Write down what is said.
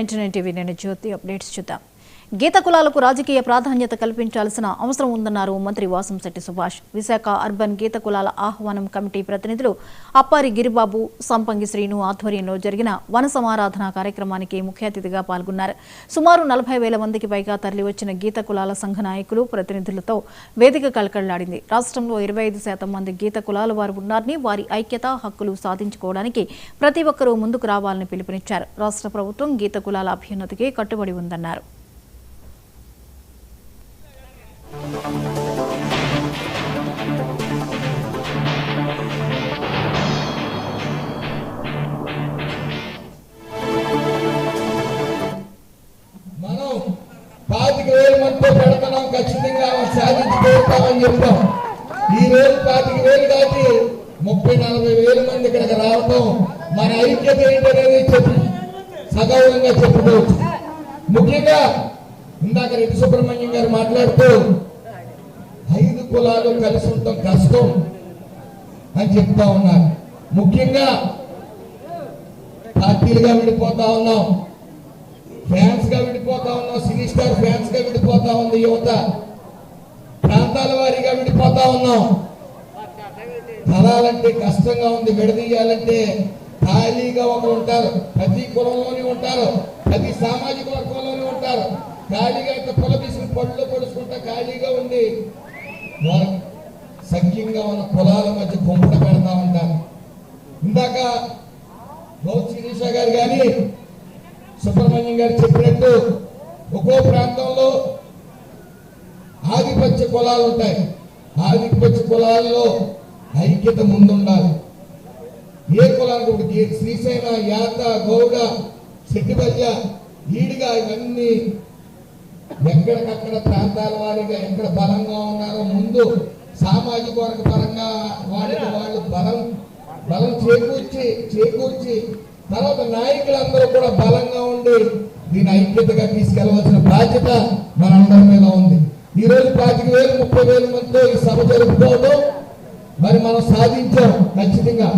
Internet TV నేను జ్యోతి updates చూద్దాం. గీత కులాలకు రాజకీయ ప్రాధాన్యత కల్పించాల్సిన అవసరం ఉందన్నారు మంత్రి వాసంశెట్టి సుభాష్. విశాఖ అర్బన్ గీత కులాల ఆహ్వానం కమిటీ ప్రతినిధులు అప్పారి గిరిబాబు, సంపంగి శ్రీను ఆధ్వర్యంలో జరిగిన వన సమారాధన కార్యక్రమానికి ముఖ్య అతిథిగా పాల్గొన్నారు. సుమారు 40,000 మందికి పైగా తరలివచ్చిన గీత కులాల సంఘ నాయకులు, ప్రతినిధులతో వేదిక కలకళ్లాడింది. రాష్ట్రంలో 25% మంది గీత కులాల వారు ఉన్నారని, వారి ఐక్యత, హక్కులు సాధించుకోవడానికి ప్రతి ఒక్కరూ ముందుకు రావాలని పిలుపునిచ్చారు. రాష్ట్ర ప్రభుత్వం గీత కులాల అభ్యున్నతికి కట్టుబడి ఉందన్నారు. మనం 25,000 మందితో పెడతాం, ఖచ్చితంగా సాధించుకుంటామని చెప్తాం. ఈ రోజు 25,000 దాటి 30-40,000 మంది ఇక్కడికి రావటం మన ఐక్యత ఏంటనేది సగౌరవంగా చెప్పుకోవచ్చు. ముఖ్యంగా ఇందాక రెడ్డి సుబ్రహ్మణ్యం గారు మాట్లాడుతూ 5 కులాలు కలిసి ఉండటం కష్టం అని చెప్తా ఉన్నారు. ముఖ్యంగా పార్టీలుగా విడిపోతా ఉన్నాం, ఫ్యాన్స్ గా విడిపోతా ఉన్నాం, సినీ స్టార్ ఫ్యాన్స్ గా విడిపోతా ఉంది యువత, ప్రాంతాల వారీగా విడిపోతా ఉన్నాం. కలాలంటే కష్టంగా ఉంది, విడదీయాలంటే ఖాళీగా ఒకరు ఉంటారు, ప్రతి కులంలోనే ఉంటారు, ప్రతి సామాజిక వర్గంలోనే ఉంటారు. ఖాళీగా ఇంత పొలబీసిన పళ్ళు పొడుచుకుంటా ఖాళీగా ఉండి వారు సఖ్యంగా ఉన్న కులాల మధ్య గుంపడ పెడతా ఉంటారు. ఇందాక గౌత్ శిరీష గారు కానీ సుబ్రహ్మణ్యం గారు చెప్పినట్టు ఒక్కో ప్రాంతంలో ఆధిపత్య కులాలు ఉంటాయి. ఆధిపత్య కులాల్లో ఐక్యత ముందుండాలి. ఏ కులానికి ఇప్పుడు శ్రీశైన, యాత, గౌడ, శెట్టిబల్య, ఈడిగా ఇవన్నీ ఎక్కడికక్కడ ప్రాంతాల వారిగా ఎక్కడ బలంగా ఉన్నారో ముందు సామాజిక వర్గ పరంగా వాళ్ళకి వాళ్ళు బలం చేకూర్చి తర్వాత నాయకులందరూ కూడా బలంగా ఉండి దీని ఐక్యతగా తీసుకెళ్లవలసిన బాధ్యత మనందరి మీద ఉంది. ఈ రోజు 25,000-30,000 మందితో ఈ సభ జరుపుకోవడం మరి మనం సాధించాం ఖచ్చితంగా.